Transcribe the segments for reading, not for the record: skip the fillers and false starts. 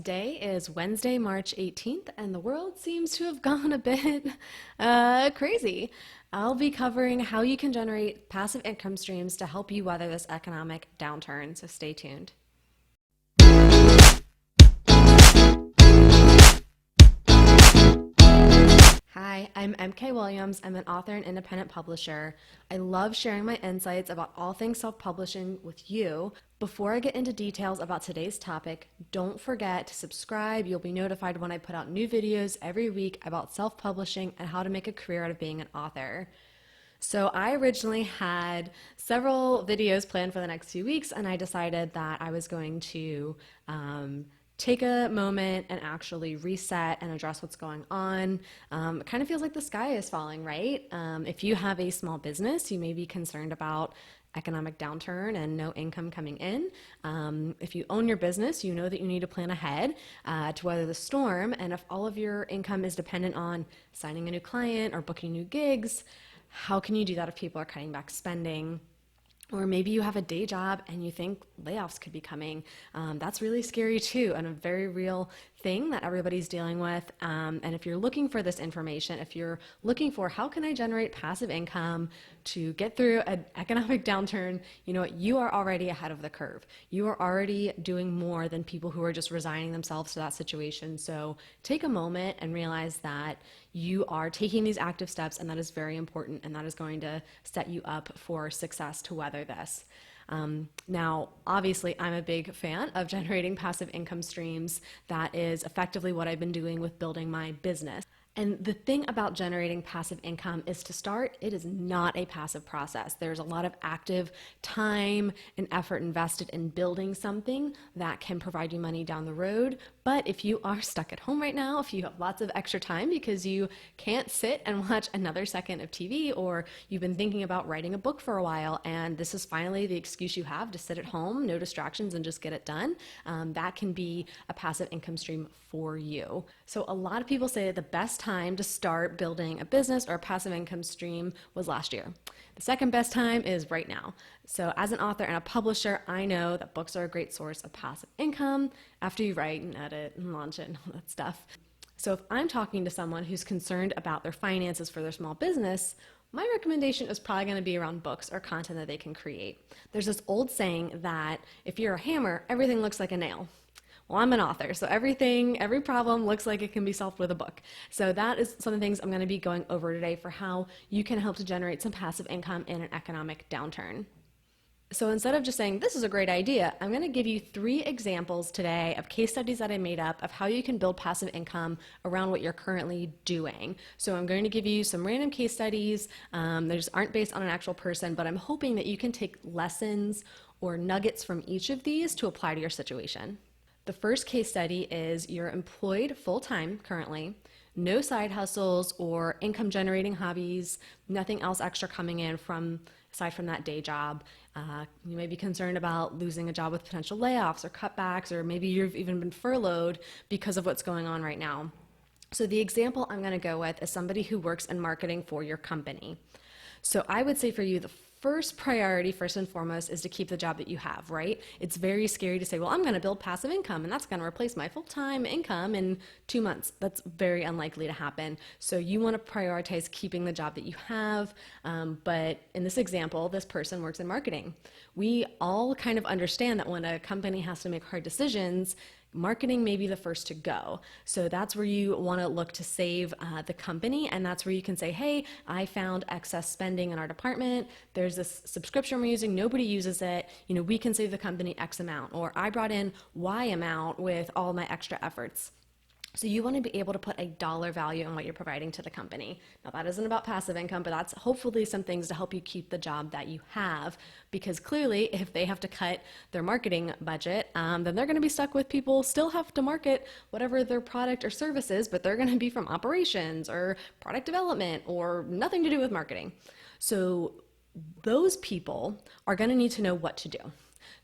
Today is Wednesday, March 18th, and the world seems to have gone a bit crazy. I'll be covering how you can generate passive income streams to help you weather this economic downturn, so stay tuned. Hi, I'm MK Williams. I'm an author and independent publisher. I love sharing my insights about all things self-publishing with you. Before I get into details about today's topic, don't forget to subscribe. You'll be notified when I put out new videos every week about self-publishing and how to make a career out of being an author. So I originally had several videos planned for the next few weeks, and I decided that I was going to take a moment and actually reset and address what's going on. It kind of feels like the sky is falling, right? If you have a small business, you may be concerned about economic downturn and no income coming in. If you own your business, you know that you need to plan ahead to weather the storm. And if all of your income is dependent on signing a new client or booking new gigs, how can you do that if people are cutting back spending? Or maybe you have a day job and you think layoffs could be coming. That's really scary too, and a very real thing that everybody's dealing with. And if you're looking for this information, if you're looking for how can I generate passive income to get through an economic downturn, you know what, you are already ahead of the curve. You are already doing more than people who are just resigning themselves to that situation. So take a moment and realize that you are taking these active steps, and that is very important, and that is going to set you up for success to weather this. Now, obviously, I'm a big fan of generating passive income streams. That is effectively what I've been doing with building my business. And the thing about generating passive income is, to start, it is not a passive process. There's a lot of active time and effort invested in building something that can provide you money down the road. But if you are stuck at home right now, if you have lots of extra time because you can't sit and watch another second of TV, or you've been thinking about writing a book for a while and this is finally the excuse you have to sit at home, no distractions, and just get it done, that can be a passive income stream for you. So a lot of people say that the best time to start building a business or a passive income stream was last year. The second best time is right now. So as an author and a publisher, I know that books are a great source of passive income after you write and edit and launch it and all that stuff. So if I'm talking to someone who's concerned about their finances for their small business, my recommendation is probably going to be around books or content that they can create. There's this old saying that if you're a hammer, everything looks like a nail. Well, I'm an author, so every problem looks like it can be solved with a book. So that is some of the things I'm going to be going over today for how you can help to generate some passive income in an economic downturn. So instead of just saying, this is a great idea, I'm going to give you 3 examples today of case studies that I made up of how you can build passive income around what you're currently doing. So I'm going to give you some random case studies. They just aren't based on an actual person, but I'm hoping that you can take lessons or nuggets from each of these to apply to your situation. The first case study is you're employed full-time currently, no side hustles or income generating hobbies, nothing else extra coming in aside from that day job. You may be concerned about losing a job with potential layoffs or cutbacks, or maybe you've even been furloughed because of what's going on right now. So the example I'm going to go with is somebody who works in marketing for your company. So I would say for you, the first priority, first and foremost, is to keep the job that you have, right? It's very scary to say, well, I'm going to build passive income and that's going to replace my full-time income in 2 months. That's very unlikely to happen. So you want to prioritize keeping the job that you have. But in this example, this person works in marketing. We all kind of understand that when a company has to make hard decisions, marketing may be the first to go. So that's where you want to look to save the company, and that's where you can say, hey, I found excess spending in our department. There's this subscription we're using, nobody uses it. You know, we can save the company X amount, or I brought in Y amount with all my extra efforts. So you want to be able to put a dollar value on what you're providing to the company. Now that isn't about passive income, but that's hopefully some things to help you keep the job that you have, because clearly if they have to cut their marketing budget, then they're going to be stuck with people still have to market whatever their product or service is, but they're going to be from operations or product development or nothing to do with marketing. So those people are going to need to know what to do.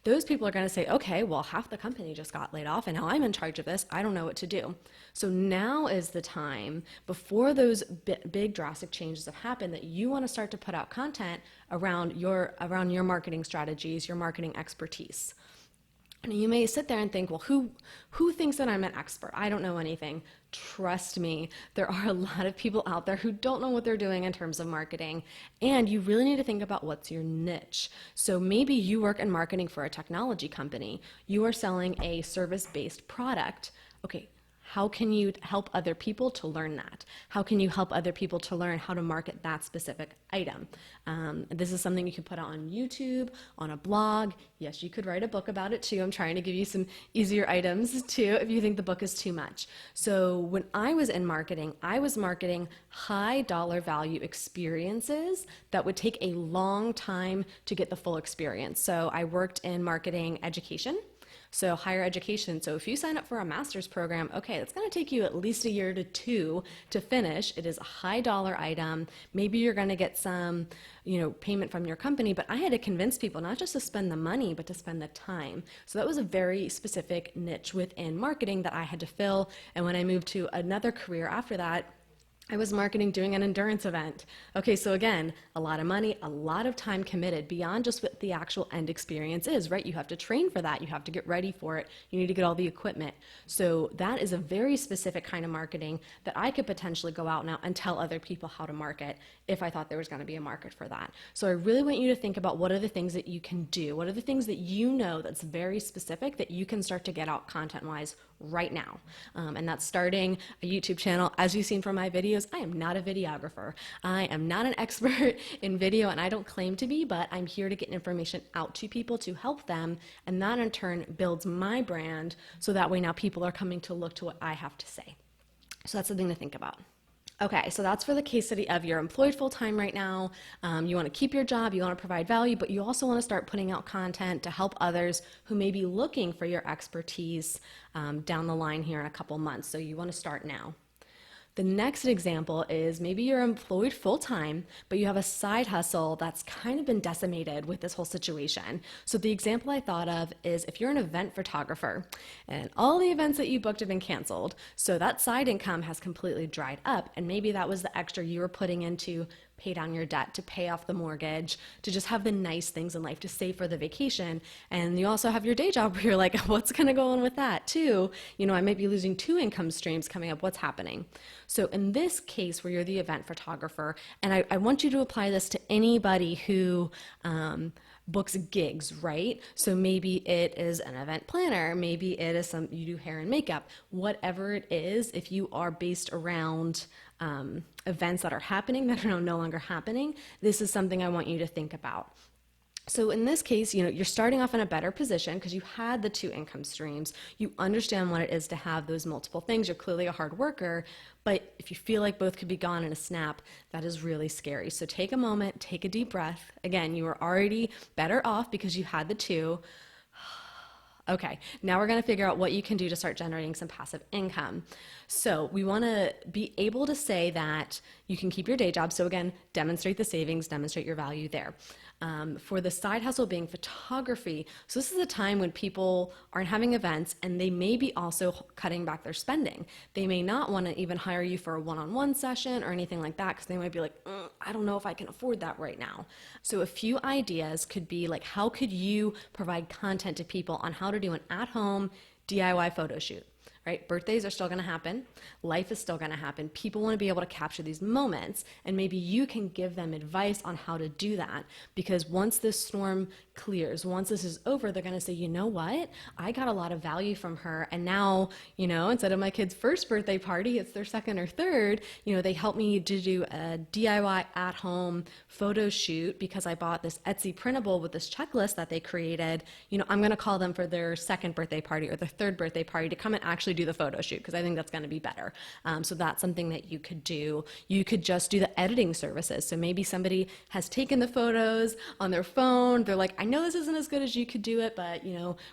Those people are going to say, okay, well, half the company just got laid off and now I'm in charge of this. I don't know what to do. So now is the time, before those big drastic changes have happened, that you want to start to put out content around your marketing strategies, your marketing expertise. And you may sit there and think, well, who thinks that I'm an expert? I don't know anything. Trust me, there are a lot of people out there who don't know what they're doing in terms of marketing. And you really need to think about what's your niche. So maybe you work in marketing for a technology company. You are selling a service-based product. Okay, how can you help other people to learn that? How can you help other people to learn how to market that specific item? This is something you can put on YouTube, on a blog. Yes, you could write a book about it too. I'm trying to give you some easier items too if you think the book is too much. So when I was in marketing, I was marketing high dollar value experiences that would take a long time to get the full experience. So I worked in marketing education. So higher education. So if you sign up for a master's program, okay, it's going to take you at least a year to two to finish. It is a high dollar item. Maybe you're going to get some, payment from your company, but I had to convince people not just to spend the money, but to spend the time. So that was a very specific niche within marketing that I had to fill. And when I moved to another career after that, I was marketing doing an endurance event. Okay, so again, a lot of money, a lot of time committed beyond just what the actual end experience is, right? You have to train for that. You have to get ready for it. You need to get all the equipment. So that is a very specific kind of marketing that I could potentially go out now and tell other people how to market if I thought there was going to be a market for that. So I really want you to think about what are the things that you can do? What are the things that you know that's very specific that you can start to get out content-wise right now? And that's starting a YouTube channel. As you've seen from my videos, I am not a videographer. I am not an expert in video, and I don't claim to be, but I'm here to get information out to people to help them, and that in turn builds my brand, so that way now people are coming to look to what I have to say. So that's something to think about. Okay, so that's for the case study of you're employed full-time right now. You want to keep your job, you want to provide value, but you also want to start putting out content to help others who may be looking for your expertise down the line here in a couple months. So you want to start now. The next example is maybe you're employed full-time, but you have a side hustle that's kind of been decimated with this whole situation. So the example I thought of is if you're an event photographer and all the events that you booked have been canceled, so that side income has completely dried up, and maybe that was the extra you were putting into pay down your debt, to pay off the mortgage, to just have the nice things in life, to save for the vacation. And you also have your day job where you're like, what's going to go on with that too? I might be losing two income streams coming up. What's happening? So in this case where you're the event photographer, and I want you to apply this to anybody who books gigs, right? So maybe it is an event planner, maybe it is you do hair and makeup, whatever it is. If you are based around events that are happening that are no longer happening, this is something I want you to think about. So in this case, you're starting off in a better position because you had the two income streams. You understand what it is to have those multiple things. You're clearly a hard worker, but if you feel like both could be gone in a snap, that is really scary. So take a moment, take a deep breath. Again, you are already better off because you had the two. Okay, now we're going to figure out what you can do to start generating some passive income. So we want to be able to say that you can keep your day job. So again, demonstrate the savings, demonstrate your value there. For the side hustle being photography, so this is a time when people aren't having events and they may be also cutting back their spending. They may not want to even hire you for a one-on-one session or anything like that because they might be like, I don't know if I can afford that right now. So a few ideas could be like, how could you provide content to people on how to do an at-home DIY photo shoot? Right? Birthdays are still going to happen. Life is still going to happen. People want to be able to capture these moments, and maybe you can give them advice on how to do that, because once this storm clears, once this is over, they're going to say, you know what? I got a lot of value from her, and now, instead of my kid's first birthday party, it's their second or third. They helped me to do a DIY at-home photo shoot because I bought this Etsy printable with this checklist that they created. I'm going to call them for their second birthday party or their third birthday party to come and actually do the photo shoot because I think that's going to be better. So that's something that you could do. You could just do the editing services. So maybe somebody has taken the photos on their phone. They're like, I know this isn't as good as you could do it, but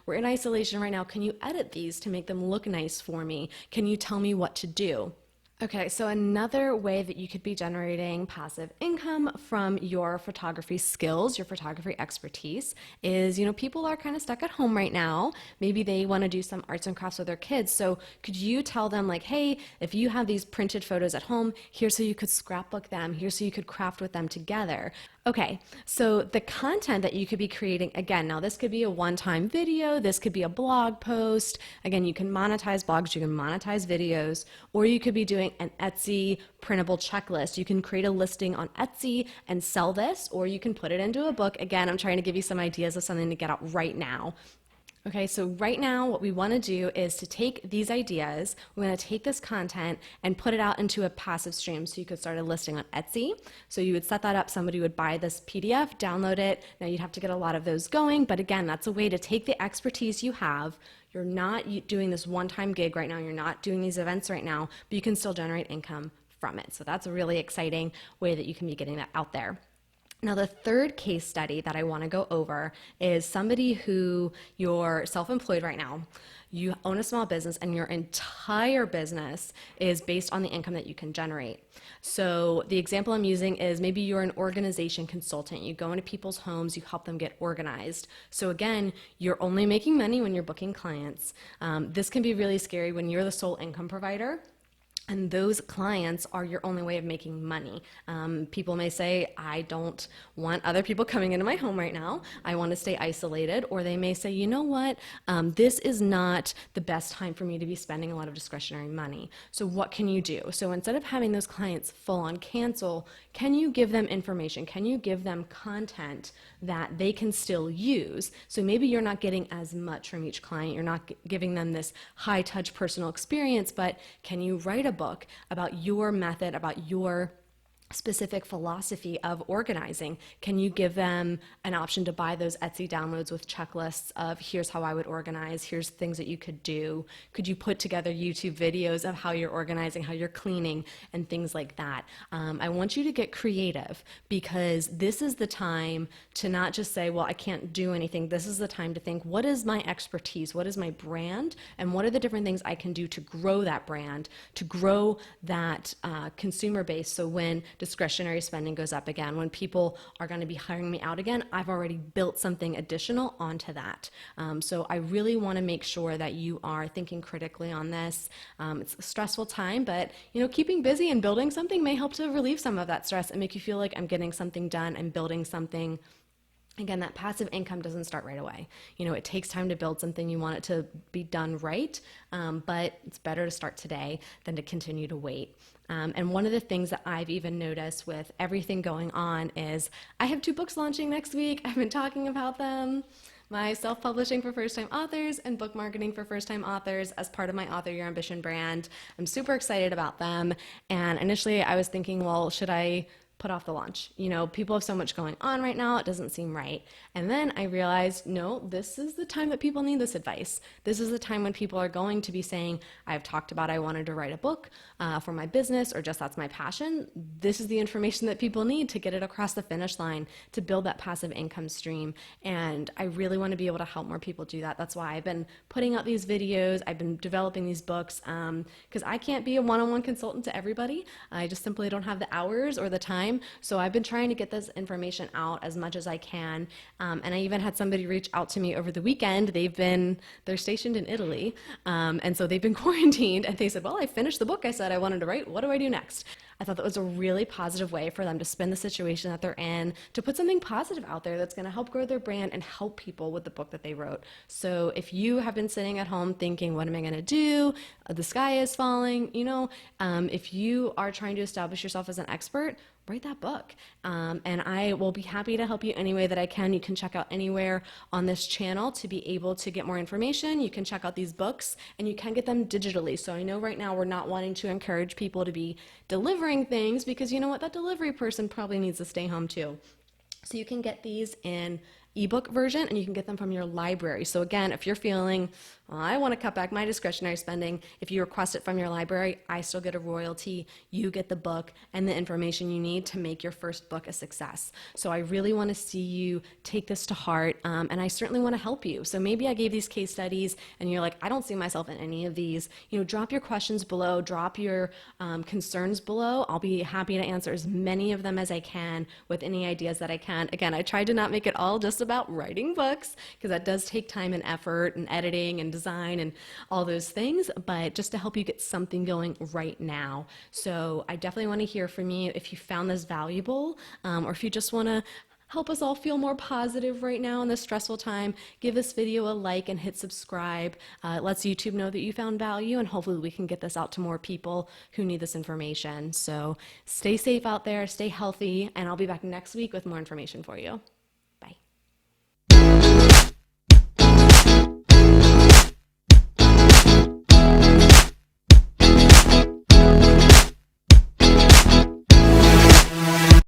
we're in isolation right now. Can you edit these to make them look nice for me? Can you tell me what to do? Okay, so another way that you could be generating passive income from your photography skills, your photography expertise, is, people are kind of stuck at home right now. Maybe they want to do some arts and crafts with their kids. So could you tell them like, hey, if you have these printed photos at home, here's so you could scrapbook them, here's so you could craft with them together. Okay, so the content that you could be creating, again, now this could be a one-time video, this could be a blog post. Again, you can monetize blogs, you can monetize videos, or you could be doing an Etsy printable checklist. You can create a listing on Etsy and sell this, or you can put it into a book. Again, I'm trying to give you some ideas of something to get out right now. Okay, so right now what we want to do is to take these ideas, we're going to take this content and put it out into a passive stream. So you could start a listing on Etsy. So you would set that up, somebody would buy this PDF, download it. Now you'd have to get a lot of those going, but again, that's a way to take the expertise you have. You're not doing this one-time gig right now, you're not doing these events right now, but you can still generate income from it. So that's a really exciting way that you can be getting that out there. Now, the third case study that I want to go over is somebody who you're self-employed right now. You own a small business and your entire business is based on the income that you can generate. So the example I'm using is maybe you're an organization consultant. You go into people's homes, you help them get organized. So again, you're only making money when you're booking clients. This can be really scary when you're the sole income provider. And those clients are your only way of making money. People may say, I don't want other people coming into my home right now. I want to stay isolated. Or they may say, you know what, this is not the best time for me to be spending a lot of discretionary money. So what can you do? So instead of having those clients full on cancel, can you give them information? Can you give them content that they can still use? So maybe you're not getting as much from each client. You're not giving them this high touch personal experience, but can you write a book about your method, about your specific philosophy of organizing? Can you give them an option to buy those Etsy downloads with checklists of here's how I would organize, here's things that you could do? Could you put together YouTube videos of how you're organizing, how you're cleaning, and things like that? I want you to get creative because this is the time to not just say, well, I can't do anything. This is the time to think, what is my expertise? What is my brand? And what are the different things I can do to grow that brand, to grow that consumer base? So when discretionary spending goes up again, when people are going to be hiring me out again, I've already built something additional onto that. So I really want to make sure that you are thinking critically on this. It's a stressful time, but keeping busy and building something may help to relieve some of that stress and make you feel like I'm getting something done, I'm building something. Again, that passive income doesn't start right away. It takes time to build something. You want it to be done right, but it's better to start today than to continue to wait. And one of the things that I've even noticed with everything going on is I have 2 books launching next week. I've been talking about them. My self-publishing for first-time authors and book marketing for first-time authors as part of my Author Your Ambition brand. I'm super excited about them. And initially I was thinking, well, should I put off the launch? People have so much going on right now, it doesn't seem right. And then I realized, no, this is the time that people need this advice. This is the time when people are going to be saying, I've talked about I wanted to write a book for my business, or just that's my passion. This is the information that people need to get it across the finish line, to build that passive income stream. And I really want to be able to help more people do that. That's why I've been putting out these videos, I've been developing these books, because I can't be a one-on-one consultant to everybody. I just simply don't have the hours or the time. So I've been trying to get this information out as much as I can. And I even had somebody reach out to me over the weekend. They're stationed in Italy. And so they've been quarantined, and they said, well, I finished the book I said I wanted to write. What do I do next? I thought that was a really positive way for them to spin the situation that they're in, to put something positive out there that's going to help grow their brand and help people with the book that they wrote. So if you have been sitting at home thinking, what am I going to do? The sky is falling. If you are trying to establish yourself as an expert, write that book. And I will be happy to help you any way that I can. You can check out anywhere on this channel to be able to get more information. You can check out these books, and you can get them digitally. So I know right now we're not wanting to encourage people to be delivering things, because you know what? That delivery person probably needs to stay home too. So you can get these in ebook version, and you can get them from your library. So again, if you're feeling, well, I want to cut back my discretionary spending, if you request it from your library, I still get a royalty. You get the book and the information you need to make your first book a success. So I really want to see you take this to heart, and I certainly want to help you. So maybe I gave these case studies and you're like, I don't see myself in any of these. Drop your questions below, drop your concerns below. I'll be happy to answer as many of them as I can with any ideas that I can. Again, I tried to not make it all just about writing books, because that does take time and effort and editing and design and all those things, but just to help you get something going right now. So I definitely want to hear from you if you found this valuable, or if you just want to help us all feel more positive right now in this stressful time. Give this video a like and hit subscribe. It lets YouTube know that you found value, and hopefully we can get this out to more people who need this information. So stay safe out there, stay healthy, and I'll be back next week with more information for you.